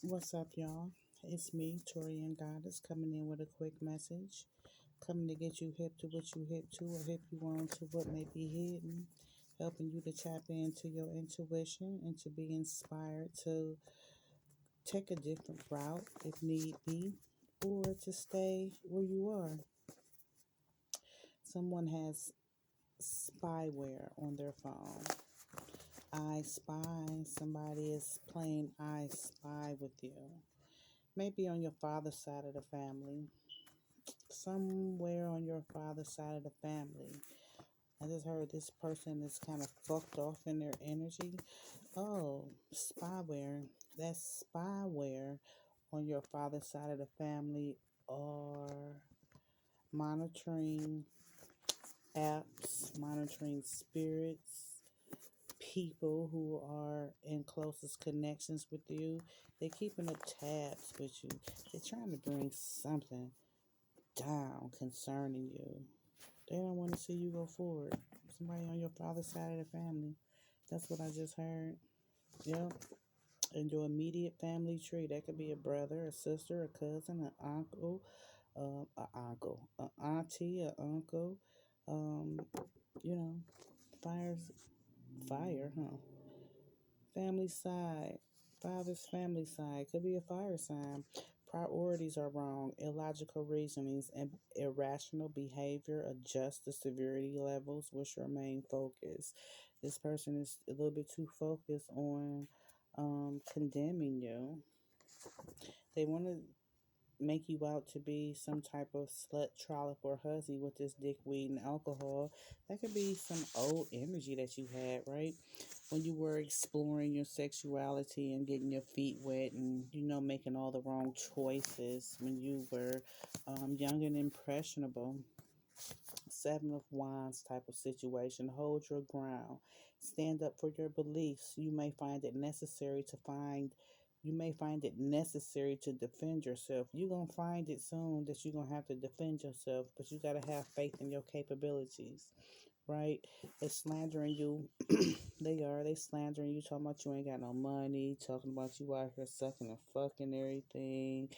What's up, y'all? It's me, Torian Goddess, coming in with a quick message. Coming to get you hip to what you hip to, or hip you on to what may be hidden. Helping you to tap into your intuition and to be inspired to take a different route if need be, or to stay where you are. Someone has spyware on their phone. I spy. Somebody is playing I spy with you. Maybe on your father's side of the family, somewhere on your father's side of the family. I just heard this person is kind of fucked off in their energy. Oh, spyware. That's spyware on your father's side of the family, or monitoring apps, monitoring spirits, people who are in closest connections with you. They're keeping up tabs with you. They're trying to bring something down concerning you. They don't want to see you go forward. Somebody on your father's side of the family. That's what I just heard. Yep. And your immediate family tree. That could be a brother, a sister, a cousin, an auntie, an uncle. Um, you know, fires, fire, huh? Family side. Father's family side. Could be a fire sign. Priorities are wrong. Illogical reasonings and irrational behavior. Adjust the severity levels. What's your main focus? This person is a little bit too focused on condemning you. They want to make you out to be some type of slut, trollop, or hussy with this dick, weed, and alcohol. That could be some old energy that you had, right? When you were exploring your sexuality and getting your feet wet and, making all the wrong choices when you were young and impressionable. Seven of Wands type of situation. Hold your ground. Stand up for your beliefs. You may find it necessary to defend yourself. You're going to find it soon that you're going to have to defend yourself, but you got to have faith in your capabilities, right? They're slandering you. They slandering you, talking about you ain't got no money, talking about you out here sucking and fucking everything,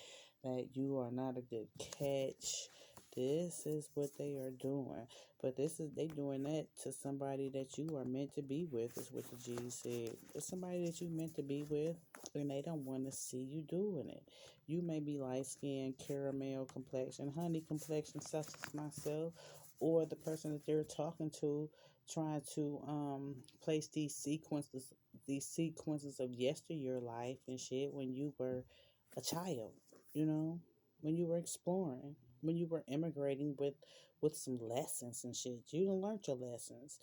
that you are not a good catch. This is what they are doing. But they doing that to somebody that you are meant to be with, is what the G said. It's somebody that you meant to be with, and they don't want to see you doing it. You may be light skinned, caramel complexion, honey complexion, such as myself, or the person that they're talking to, trying to place these sequences of yesteryear life and shit when you were a child, you know, when you were exploring, when you were immigrating with some lessons and shit. You done learned your lessons.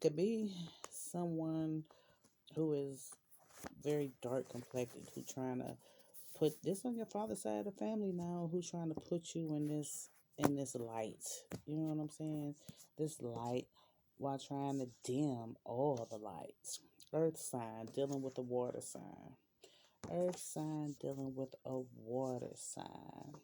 Could be someone who is very dark complected, who trying to put this on your father's side of the family now, who's trying to put you in this light. You know what I'm saying? This light, while trying to dim all the lights. Earth sign dealing with a water sign. Earth sign dealing with a water sign.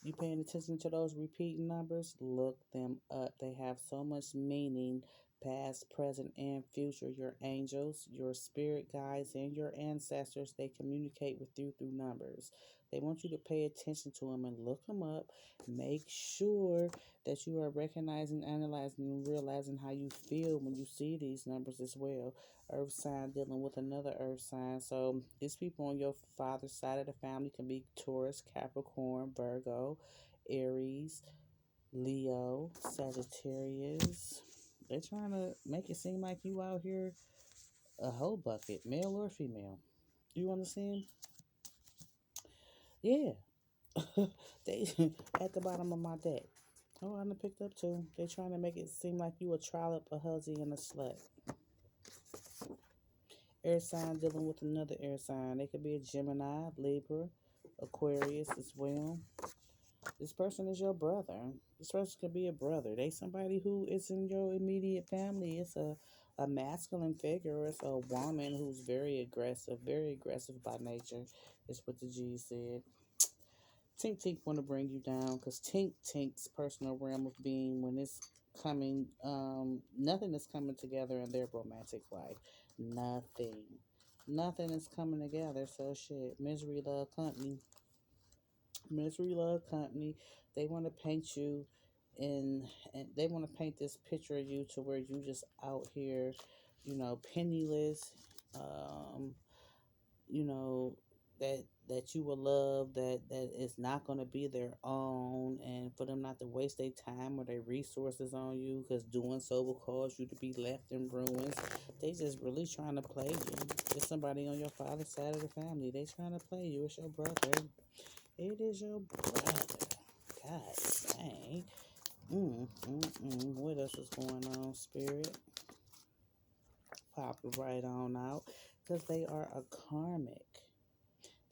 You paying attention to those repeating numbers? Look them up. They have so much meaning, past, present, and future. Your angels, your spirit guides, and your ancestors, they communicate with you through numbers. They want you to pay attention to them and look them up. Make sure that you are recognizing, analyzing, and realizing how you feel when you see these numbers as well. Earth sign dealing with another earth sign. So these people on your father's side of the family can be Taurus, Capricorn, Virgo, Aries, Leo, Sagittarius. They're trying to make it seem like you out here a whole bucket, male or female. You understand? Yeah. They at the bottom of my deck. Oh, I done picked up two. They're trying to make it seem like you a trollop, a hussy, and a slut. Air sign dealing with another air sign. They could be a Gemini, Libra, Aquarius as well. This person is your brother. This person could be a brother. They somebody who is in your immediate family. It's a masculine figure. It's a woman who's very aggressive by nature. Is what the G said. Tink Tink want to bring you down because Tink Tink's personal realm of being, when it's nothing is coming together in their romantic life. Nothing. Nothing is coming together. So shit, misery love company, misery love company. They want to paint you in, and they want to paint this picture of you to where you just out here, penniless. Um, you know that you will love that is not going to be their own, and for them not to waste their time or their resources on you, because doing so will cause you to be left in ruins. They just really trying to play you. It's somebody on your father's side of the family. They trying to play you. It's your brother. It is your brother. God dang. What else is going on, spirit? Pop it right on out, because they are a karmic.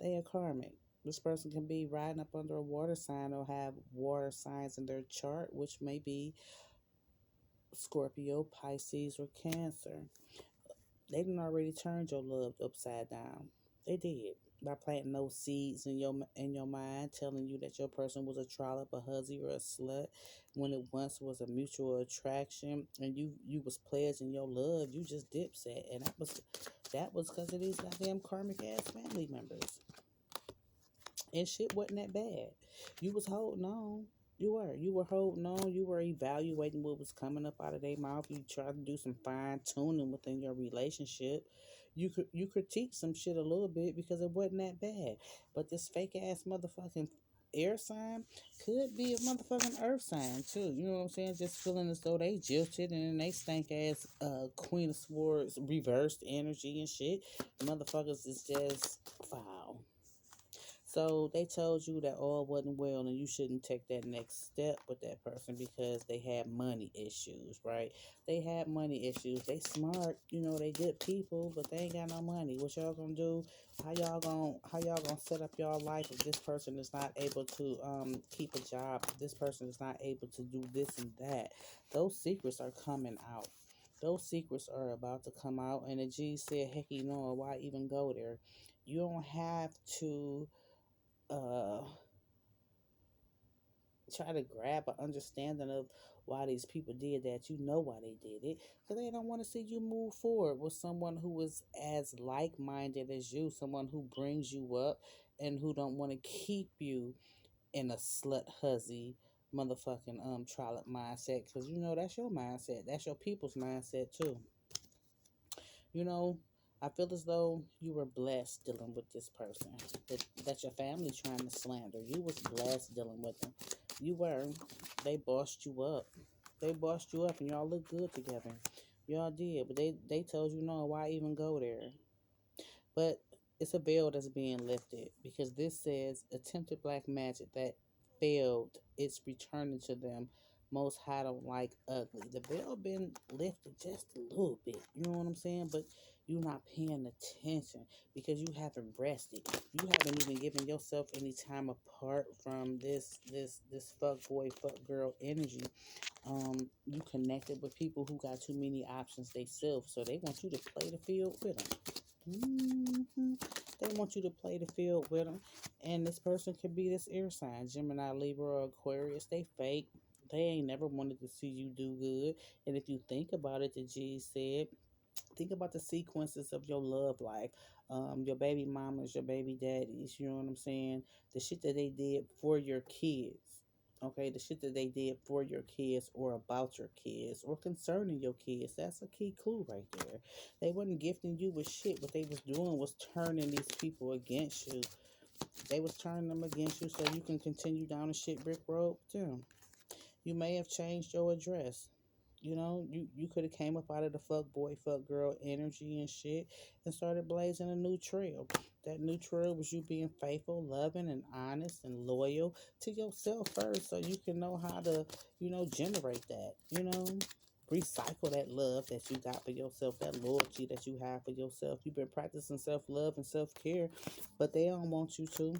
They are karmic. This person can be riding up under a water sign or have water signs in their chart, which may be Scorpio, Pisces, or Cancer. They didn't already turned your love upside down. They did by planting those seeds in your mind, telling you that your person was a trollop, a hussy, or a slut, when it once was a mutual attraction, and you was pledging your love. You just dipset, and that was because of these goddamn karmic ass family members. And shit wasn't that bad. You was holding on. You were holding on. You were evaluating what was coming up out of their mouth. You tried to do some fine tuning within your relationship. You critique some shit a little bit because it wasn't that bad. But this fake ass motherfucking air sign could be a motherfucking earth sign too. You know what I'm saying? Just feeling as though they jilted and they stank ass Queen of Swords reversed energy and shit. Motherfuckers is just foul. So they told you that all wasn't well and you shouldn't take that next step with that person because they had money issues, right? They had money issues. They smart, they good people, but they ain't got no money. What y'all gonna do? How y'all gonna set up y'all life if this person is not able to keep a job, if this person is not able to do this and that? Those secrets are coming out. Those secrets are about to come out, and the G said, heck, why even go there? You don't have to uh try to grab an understanding of why these people did that. You know why they did it, because they don't want to see you move forward with someone who is as like-minded as you, someone who brings you up and who don't want to keep you in a slut huzzy motherfucking trollop mindset, because that's your mindset, that's your people's mindset too. you know I feel as though you were blessed dealing with this person that your family trying to slander. You was blessed dealing with them. You were. They bossed you up. They bossed you up, and y'all look good together. Y'all did, but they told you no. Why even go there? But it's a veil that's being lifted, because this says attempted black magic that failed. It's returning to them. Most high don't like ugly. The veil been lifted just a little bit. You know what I'm saying? But you're not paying attention because you haven't rested. You haven't even given yourself any time apart from this fuck boy, fuck girl energy. You connected with people who got too many options themselves, so they want you to play the field with them. They want you to play the field with them. And this person could be this air sign, Gemini, Libra, or Aquarius. They fake. They ain't never wanted to see you do good. And if you think about it, the G said, think about the sequences of your love life. Your baby mamas, your baby daddies, you know what I'm saying? The shit that they did for your kids. Okay, the shit that they did for your kids or about your kids or concerning your kids. That's a key clue right there. They wasn't gifting you with shit. What they was doing was turning these people against you. They was turning them against you so you can continue down the shit brick road too. You may have changed your address. You could have came up out of the fuck boy, fuck girl energy and shit and started blazing a new trail. That new trail was you being faithful, loving, and honest and loyal to yourself first, so you can know how to, generate that. Recycle that love that you got for yourself, that loyalty that you have for yourself. You've been practicing self love and self care, but they don't want you to.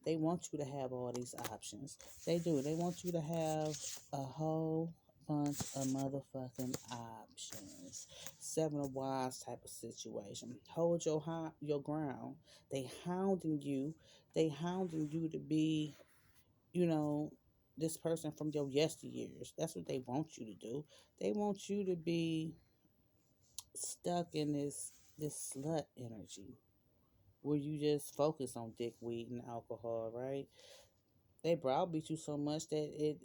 They want you to have all these options. They do. They want you to have a whole bunch of motherfucking options. Seven of Wands type of situation. Hold your ground. They hounding you. They hounding you to be, you know, this person from your yesteryears. That's what they want you to do. They want you to be stuck in this this slut energy where you just focus on dick, weed, and alcohol, right? They browbeat you so much that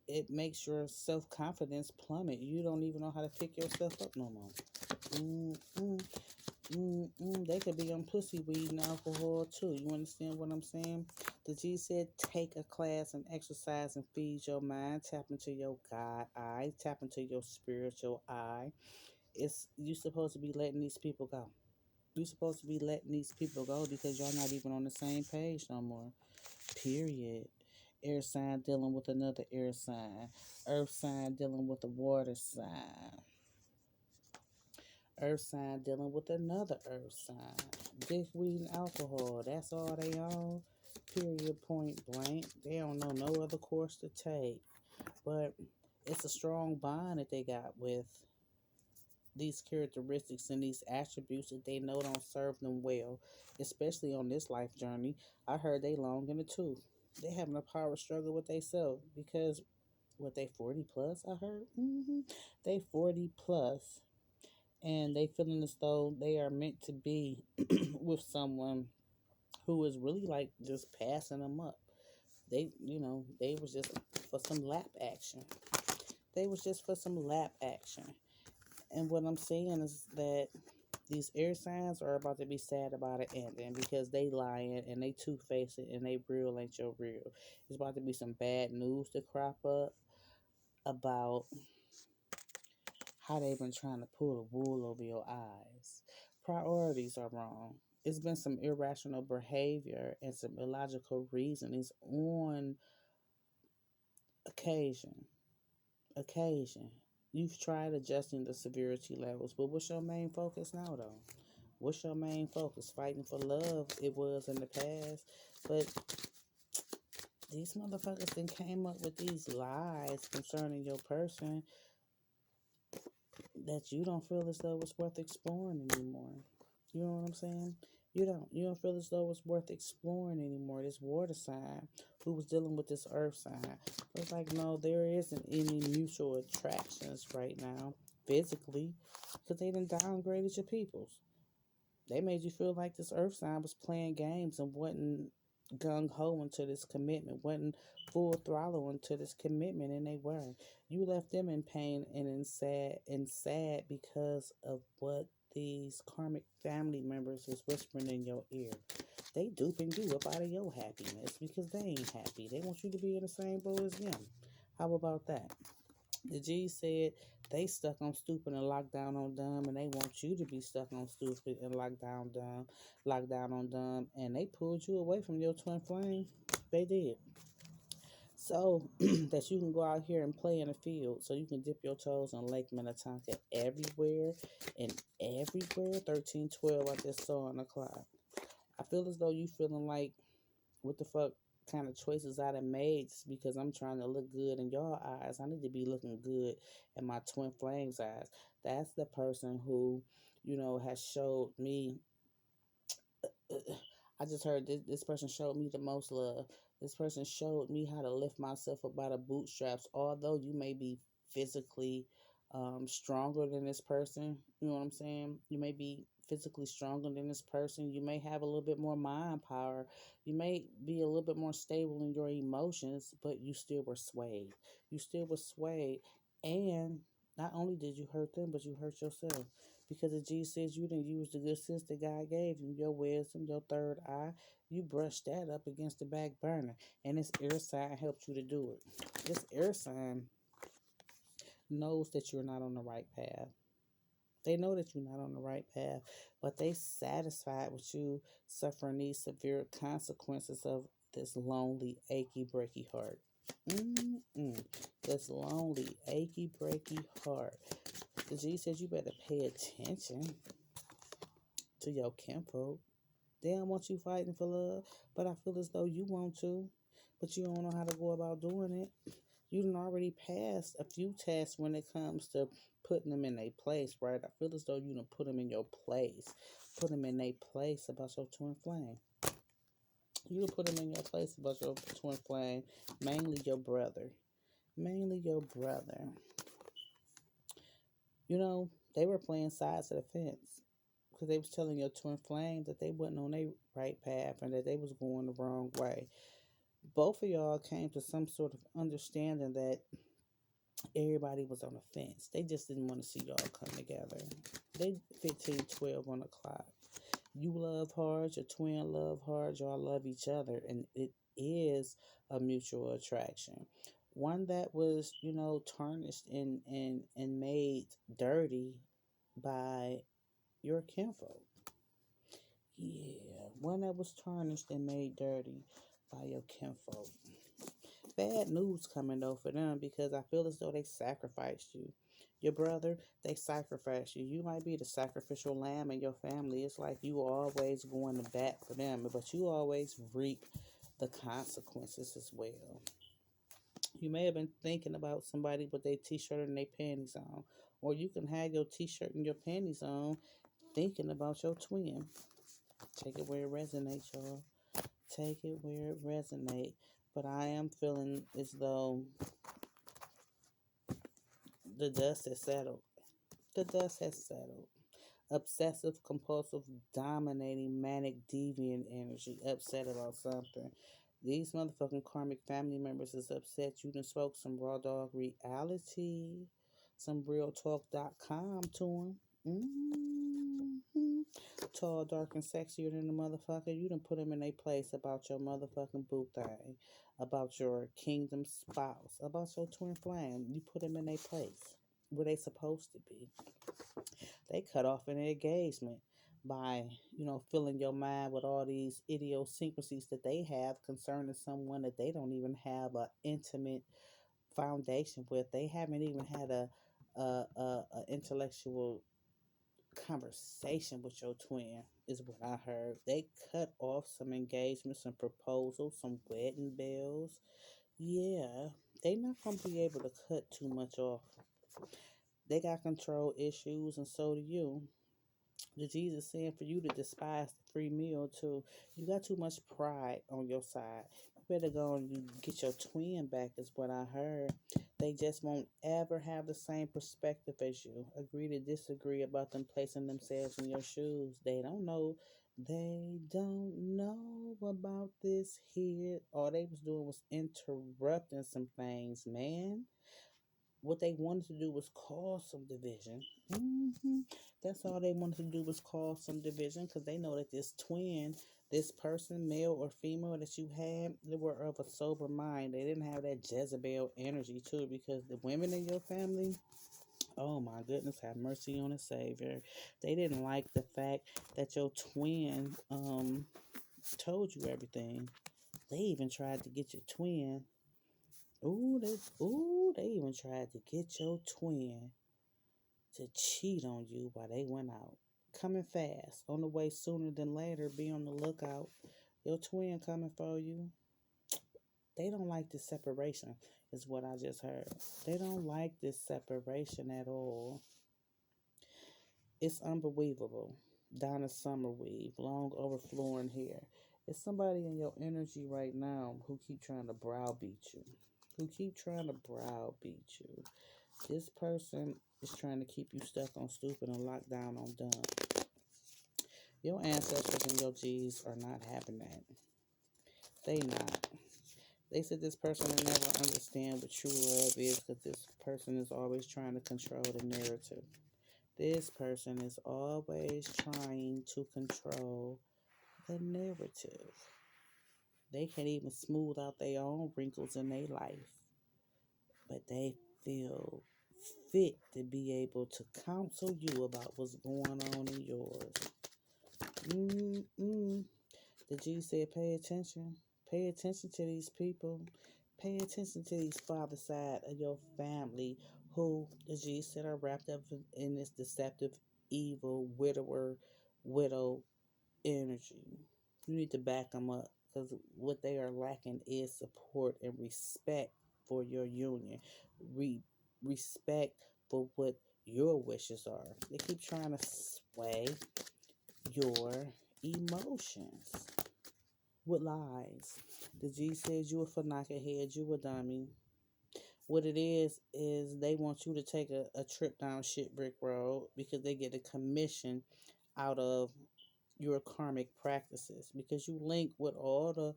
it makes your self confidence plummet. You don't even know how to pick yourself up no more. Mm-mm, mm-mm. They could be on pussy, weed, and alcohol too. You understand what I'm saying? The G said, take a class and exercise and feed your mind. Tap into your God eye. Tap into your spiritual eye. It's you supposed to be letting these people go. You supposed to be letting these people go because y'all not even on the same page no more. Period. Air sign dealing with another air sign. Earth sign dealing with a water sign. Earth sign dealing with another earth sign. Dick, weed, and alcohol. That's all they on. Period, point blank. They don't know no other course to take. But it's a strong bond that they got with these characteristics and these attributes that they know don't serve them well, especially on this life journey. I heard they long in the tooth. They having a power struggle with themselves because what they 40 plus. I heard they 40 plus, and they feeling as though they are meant to be with someone who is really like just passing them up. They was just for some lap action. They was just for some lap action. And what I'm saying is that these air signs are about to be sad about it ending because they lying and they two faced and they real ain't your real. It's about to be some bad news to crop up about how they've been trying to pull the wool over your eyes. Priorities are wrong. It's been some irrational behavior and some illogical reasonings on occasion. Occasion. You've tried adjusting the severity levels, but what's your main focus now, though? What's your main focus? Fighting for love, it was in the past. But these motherfuckers then came up with these lies concerning your person that you don't feel as though it's worth exploring anymore. You know what I'm saying? You don't feel as though it's worth exploring anymore. This water sign who was dealing with this earth sign. It's like, no, there isn't any mutual attractions right now, physically, because they done downgraded your peoples. They made you feel like this earth sign was playing games and wasn't gung ho into this commitment, wasn't full throttle into this commitment, and they were. You left them in pain and in sad because of what these karmic family members is whispering in your ear. They duping you up out of your happiness because they ain't happy. They want you to be in the same boat as them. How about that? The G said they stuck on stupid and locked down on dumb, and they want you to be stuck on stupid and locked down on dumb, and they pulled you away from your twin flame. They did. So that you can go out here and play in the field, so you can dip your toes in Lake Minnetonka everywhere and everywhere. 1312, I just saw on the clock. I feel as though you feeling like, what the fuck kind of choices I done made just because I'm trying to look good in your eyes. I need to be looking good in my twin flames eyes. That's the person who, has showed me. I just heard this person showed me the most love. This person showed me how to lift myself up by the bootstraps. Although you may be physically stronger than this person, you know what I'm saying? You may be physically stronger than this person. You may have a little bit more mind power. You may be a little bit more stable in your emotions, but you still were swayed. You still were swayed. And not only did you hurt them, but you hurt yourself. Because the G says you didn't use the good sense that God gave you, your wisdom, your third eye. You brushed that up against the back burner. And this air sign helped you to do it. This air sign knows that you're not on the right path. They know that you're not on the right path, but they satisfied with you suffering these severe consequences of this lonely, achy, breaky heart. Mm-mm. This lonely, achy, breaky heart. The G says you better pay attention to your kinfolk. They don't want you fighting for love, but I feel as though you want to, but you don't know how to go about doing it. You done already passed a few tests when it comes to putting them in their place, right? I feel as though you done put them in your place, put them in their place about your twin flame. You done put them in your place about your twin flame, mainly your brother. Mainly your brother. They were playing sides of the fence. because they was telling your twin flame that they wasn't on their right path and that they was going the wrong way. Both of y'all came to some sort of understanding that everybody was on the fence. They just didn't want to see y'all come together. They 15, 12 on the clock. You love hard, your twin love hard, y'all love each other, and it is a mutual attraction. One that was, tarnished and made dirty by your kinfolk. Yeah, one that was tarnished and made dirty by your kinfolk. Bad news coming though for them because I feel as though they sacrificed you. Your brother, they sacrificed you. You might be the sacrificial lamb in your family. It's like you always going to bat for them, but you always reap the consequences as well. You may have been thinking about somebody with their t-shirt and their panties on, or you can have your t-shirt and your panties on, thinking about your twin. Take it where it resonates, y'all. Take it where it resonates. But I am feeling as though the dust has settled. The dust has settled. Obsessive, compulsive, dominating, manic, deviant energy, upset about something. These motherfucking karmic family members is upset. You done spoke some raw dog reality, some realtalk.com to them. Tall, dark, and sexier than the motherfucker. You done put them in a place about your motherfucking boo thing, about your kingdom spouse, about your twin flame. You put them in a place where they supposed to be. They cut off an engagement by, filling your mind with all these idiosyncrasies that they have concerning someone that they don't even have a intimate foundation with. They haven't even had a intellectual conversation with your twin, is what I heard. They cut off some engagements, some proposals, some wedding bells. Yeah, they not gonna be able to cut too much off. They got control issues, and so do you. The Jesus saying for you to despise the free meal too. You got too much pride on your side. You better go and you get your twin back, is what I heard. They just won't ever have the same perspective as you. Agree to disagree about them placing themselves in your shoes. They don't know. They don't know about this here. All they was doing was interrupting some things, man. What they wanted to do was cause some division. That's all they wanted to do was cause some division because they know that this twin, this person, male or female that you had, they were of a sober mind. They didn't have that Jezebel energy too because the women in your family, oh my goodness, have mercy on the Savior. They didn't like the fact that your twin told you everything. They even tried to get your twin. They even tried to get your twin to cheat on you while they went out. Coming fast, on the way sooner than later, be on the lookout. Your twin coming for you. They don't like this separation, is what I just heard. They don't like this separation at all. It's unbelievable. Donna Summer weave, long overflowing hair. It's somebody in your energy right now who keep trying to browbeat you. Who keep trying to browbeat you. This person is trying to keep you stuck on stupid and locked down on dumb. Your ancestors and your G's are not having that. They not. They said this person will never understand what true love is because this person is always trying to control the narrative. This person is always trying to control the narrative. They can't even smooth out their own wrinkles in their life, but they feel fit to be able to counsel you about what's going on in yours. The G said, pay attention. Pay attention to these people. Pay attention to these father side of your family who, the G said, are wrapped up in this deceptive, evil, widow energy. You need to back them up because what they are lacking is support and respect for your union. Respect for what your wishes are. They keep trying to sway your emotions with lies. The G says you a head, you a dummy. What it is they want you to take a trip down shit brick road because they get a commission out of your karmic practices because you link with all the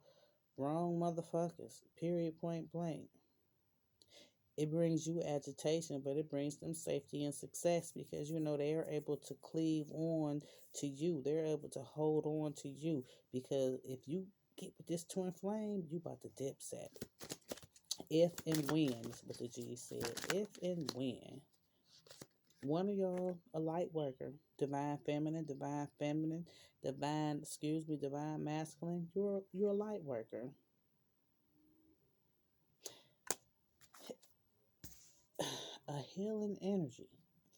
wrong motherfuckers. Period, point blank. It brings you agitation, but it brings them safety and success because you know they are able to cleave on to you. They're able to hold on to you because if you get with this twin flame, you about to dip set. If and when is what the G said. If and when one of y'all a light worker, divine feminine, divine masculine, you're a light worker. A healing energy,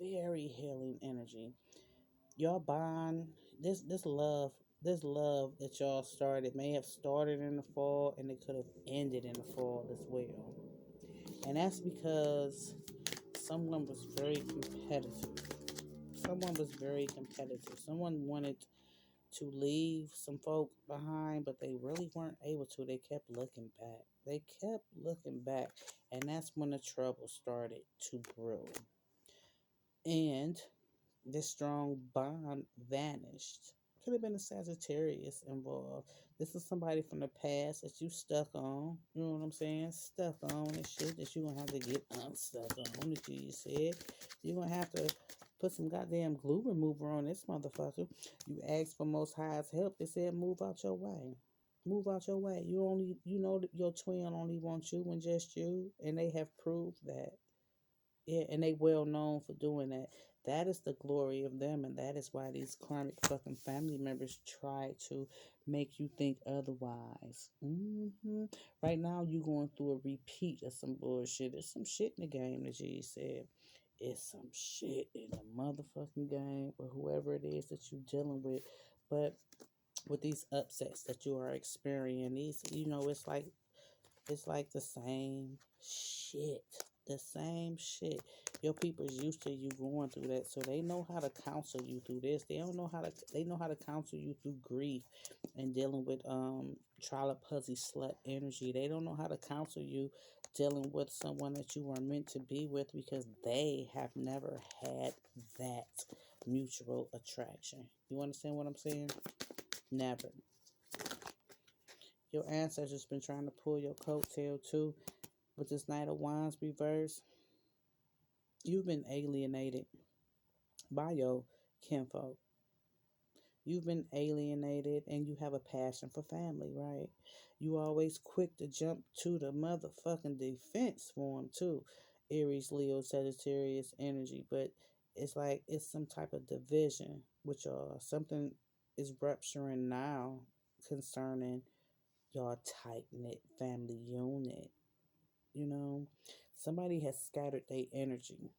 very healing energy. Y'all bond this love that y'all started may have started in the fall and it could have ended in the fall as well. And that's because someone was very competitive. Someone was very competitive. Someone wanted to leave some folk behind, but they really weren't able to. They kept looking back. They kept looking back. And that's when the trouble started to brew. And this strong bond vanished. Could have been a Sagittarius involved. This is somebody from the past that you stuck on. You know what I'm saying? Stuck on and shit that you gonna have to get unstuck on. That you said you're gonna have to put some goddamn glue remover on this motherfucker. You asked for Most High's help. They said move out your way. Move out your way. You know that your twin only wants you and just you, and they have proved that. Yeah, and they well known for doing that. That is the glory of them, and that is why these karmic fucking family members try to make you think otherwise. Right now, you going through a repeat of some bullshit. There's some shit in the game that G said. It's some shit in the motherfucking game or whoever it is that you're dealing with. But with these upsets that you are experiencing, it's like the same shit. The same shit. Your people's used to you going through that, so they know how to counsel you through this. They know how to counsel you through grief and dealing with trollopuzzy slut energy. They don't know how to counsel you dealing with someone that you are meant to be with because they have never had that mutual attraction. You understand what I'm saying? Never. Your ancestors been trying to pull your coattail too with this Knight of Wands reverse. You've been alienated by your kinfolk. You've been alienated and you have a passion for family, right? You always quick to jump to the motherfucking defense for them too. Aries, Leo, Sagittarius energy, but it's like it's some type of division with y'all. Something is rupturing now concerning your tight knit family unit. You know, somebody has scattered their energy.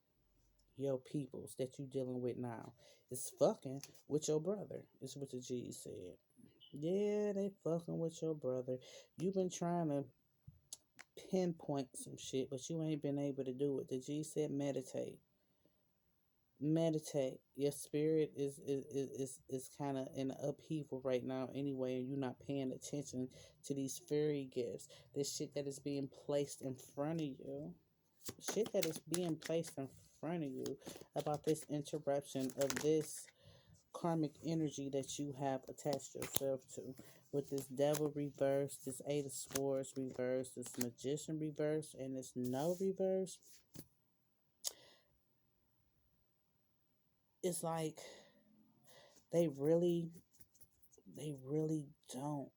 Your peoples that you dealing with now is fucking with your brother. Is what the G said. Yeah, they fucking with your brother. You've been trying to pinpoint some shit, but you ain't been able to do it. The G said meditate. Meditate. Your spirit is kind of in upheaval right now anyway, and you're not paying attention to these fairy gifts. This shit that is being placed in front of you. Shit that is being placed in front of you about this interruption of this karmic energy that you have attached yourself to. With this devil reverse, this eight of swords reverse, this magician reverse, and this no reverse, it's like they really don't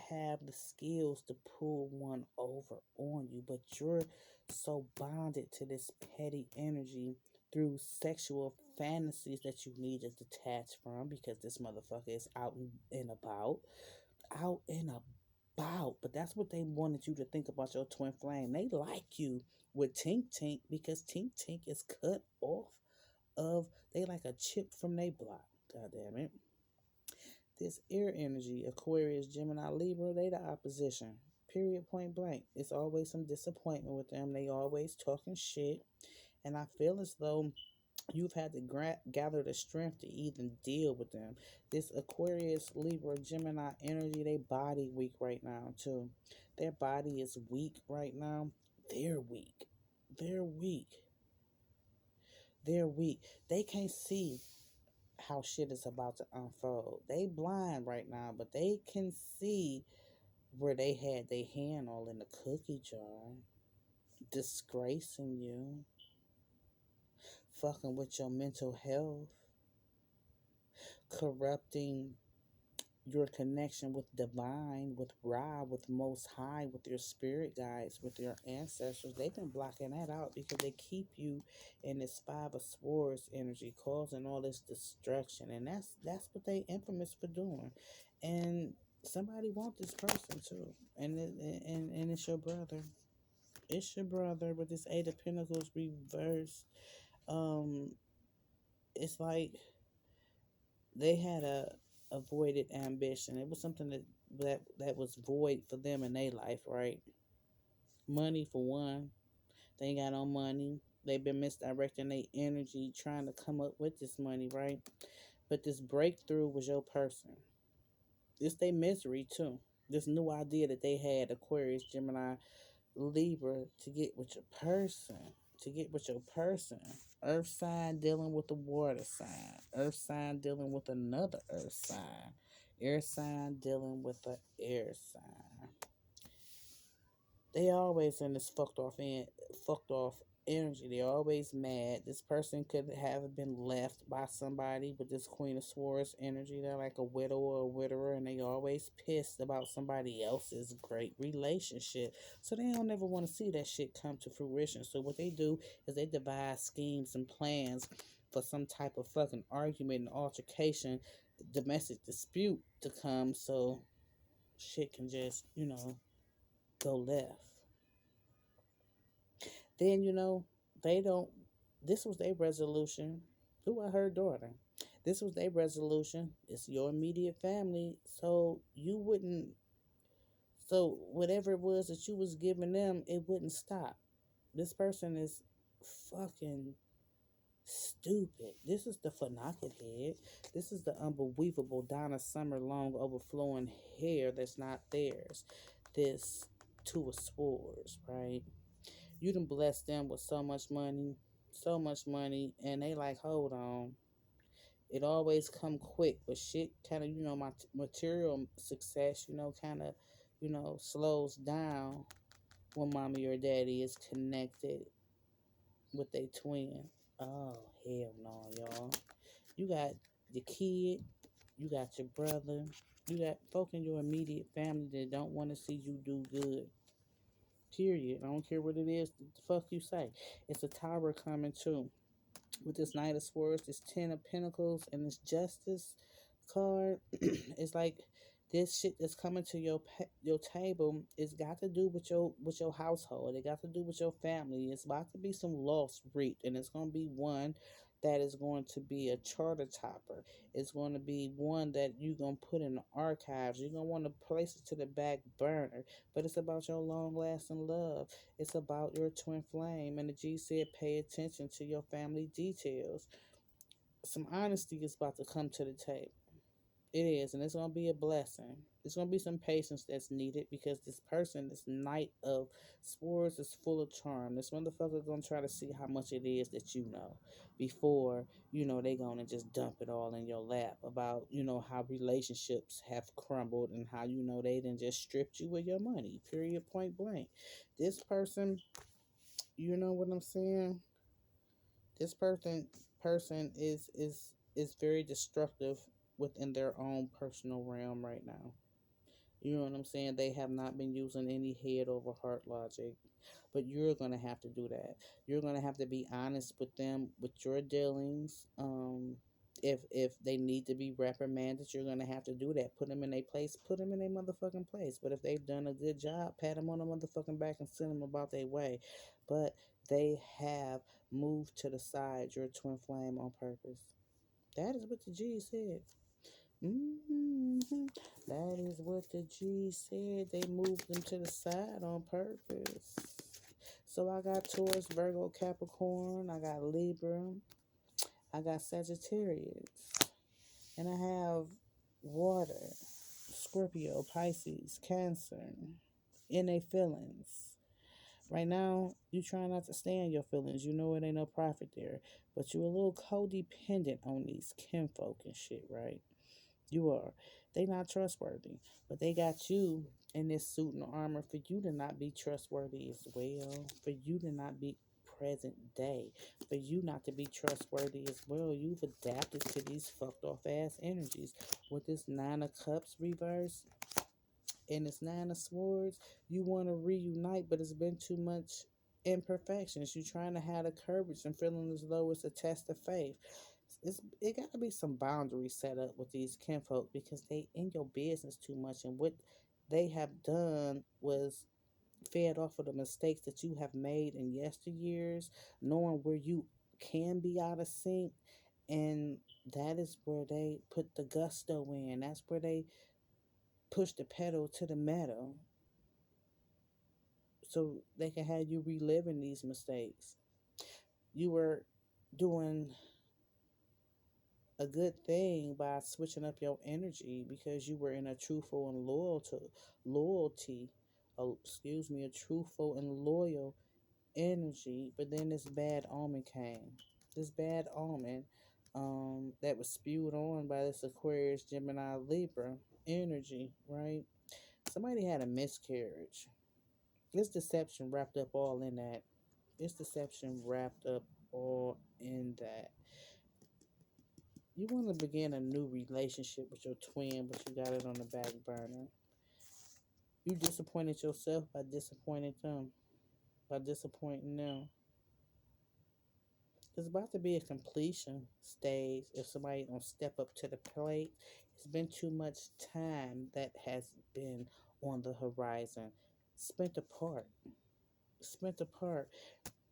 have the skills to pull one over on you, but you're so bonded to this petty energy through sexual fantasies that you need to detach from because this motherfucker is and about. Out and about. But that's what they wanted you to think about your twin flame. They like you with Tink Tink because Tink Tink is cut off of, they like a chip from their block. God damn it. This air energy, Aquarius, Gemini, Libra, they the opposition. Period, point blank. It's always some disappointment with them. They always talking shit. And I feel as though you've had to gather the strength to even deal with them. This Aquarius, Libra, Gemini energy, they body weak right now too. Their body is weak right now. They're weak. They're weak. They're weak. They can't see how shit is about to unfold. They blind right now, but they can see where they had their hand all in the cookie jar, disgracing you, fucking with your mental health, corrupting your connection with divine, with Ra, with Most High, with your spirit guides, with your ancestors. They've been blocking that out because they keep you in this Five of Swords energy, causing all this destruction, and that's what they infamous for doing. And somebody want this person too, and it's your brother. It's your brother with this Eight of Pentacles reversed. Um, it's like they had a voided ambition. It was something that was void for them in their life, right? Money for one. They ain't got no money. They've been misdirecting their energy trying to come up with this money, right? But this breakthrough was your person. It's their misery too. This new idea that they had, Aquarius, Gemini, Libra, to get with your person. To get with your person. Earth sign dealing with the water sign. Earth sign dealing with another earth sign. Air sign dealing with the air sign. They always in this fucked off energy. They're always mad. This person could have been left by somebody with this Queen of Swords energy. They're like a widow or a widower, and they always pissed about somebody else's great relationship. So they don't ever want to see that shit come to fruition. So what they do is they devise schemes and plans for some type of fucking argument and altercation, domestic dispute to come, so shit can just, go left. Then, they don't, this was their resolution. Who are her daughter? This was their resolution. It's your immediate family. So you wouldn't, so whatever it was that you was giving them, it wouldn't stop. This person is fucking stupid. This is the Fanaket head. This is the unbelievable Donna Summer long overflowing hair that's not theirs. This Two of Swords, right? You done bless them with so much money, and they like, hold on. It always come quick, but shit kind of, my material success, kind of, slows down when mommy or daddy is connected with their twin. Oh, hell no, y'all. You got your kid, you got your brother, you got folk in your immediate family that don't want to see you do good. Period. I don't care what it is. The fuck you say. It's a tower coming too. With this Knight of Swords, this Ten of Pentacles, and this Justice card, it's like this shit that's coming to your table. It's got to do with your household. It got to do with your family. It's about to be some loss reaped, and it's gonna be one that is going to be a charter topper. It's going to be one that you're going to put in the archives. You're going to want to place it to the back burner. But it's about your long lasting love. It's about your twin flame. And the G said, pay attention to your family details. Some honesty is about to come to the table. It is, and it's gonna be a blessing. It's gonna be some patience that's needed because this person, this Knight of Swords, is full of charm. This motherfucker gonna try to see how much it is that you know before they gonna just dump it all in your lap about how relationships have crumbled and how they didn't just stripped you of your money. Period. Point blank. This person, you know what I'm saying? This person is very destructive within their own personal realm right now. You know what I'm saying? They have not been using any head over heart logic. But you're gonna have to do that. You're gonna have to be honest with them with your dealings. If they need to be reprimanded, you're gonna have to do that. Put them in a place. Put them in a motherfucking place. But if they've done a good job, pat them on the motherfucking back and send them about their way. But they have moved to the side your twin flame on purpose. That is what the G said. That is what the G said. They moved them to the side on purpose. So I got Taurus, Virgo, Capricorn. I got Libra. I got Sagittarius. And I have water, Scorpio, Pisces, Cancer, in their feelings. Right now, you try not to stay in your feelings. You know it ain't no profit there. But you a little codependent on these kinfolk and shit, right? You are. They not trustworthy. But they got you in this suit and armor for you to not be trustworthy as well. For you to not be present day. For you not to be trustworthy as well. You've adapted to these fucked off ass energies. With this nine of cups reverse and it's nine of swords, you want to reunite, but it's been too much imperfections. You trying to have the courage and feeling as though it's a test of faith. It got to be some boundaries set up with these kinfolk because they in your business too much, and what they have done was fed off of the mistakes that you have made in yesteryears, knowing where you can be out of sync, and that is where they put the gusto in. That's where they push the pedal to the metal so they can have you reliving these mistakes. You were doing a good thing by switching up your energy because you were in a truthful and loyalty, excuse me, a truthful and loyal energy. But then this bad omen came. This bad omen that was spewed on by this Aquarius, Gemini, Libra energy, right? Somebody had a miscarriage. This deception wrapped up all in that. This deception wrapped up all in that. You want to begin a new relationship with your twin, but you got it on the back burner. You disappointed yourself by disappointing them, by disappointing them. It's about to be a completion stage if somebody don't step up to the plate. It's been too much time that has been on the horizon. Spent apart. Spent apart.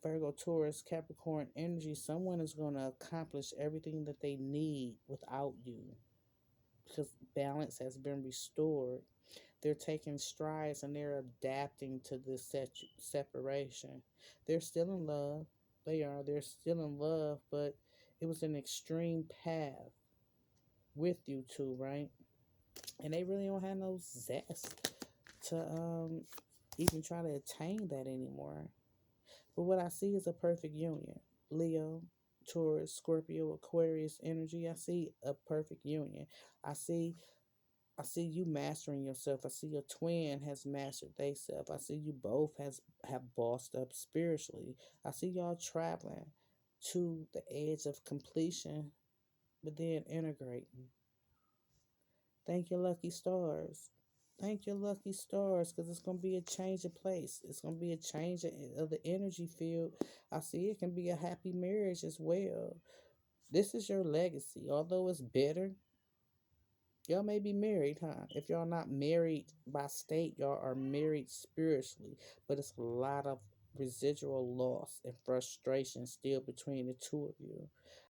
Virgo, Taurus, Capricorn energy, someone is going to accomplish everything that they need without you because balance has been restored. They're taking strides and they're adapting to this separation. They're still in love. They are. They're still in love, but it was an extreme path with you two, right? And they really don't have no zest to even try to attain that anymore. But what I see is a perfect union. Leo, Taurus, Scorpio, Aquarius energy. I see a perfect union. I see I see you mastering yourself. I see your twin has mastered theyself. I see you both have bossed up spiritually. I see y'all traveling to the edge of completion, but then integrating. Thank your lucky stars. Thank your lucky stars because it's going to be a change of place. It's going to be a change of the energy field. I see it can be a happy marriage as well. This is your legacy. Although it's bitter, y'all may be married, huh? If y'all not married by state, y'all are married spiritually. But it's a lot of residual loss and frustration still between the two of you.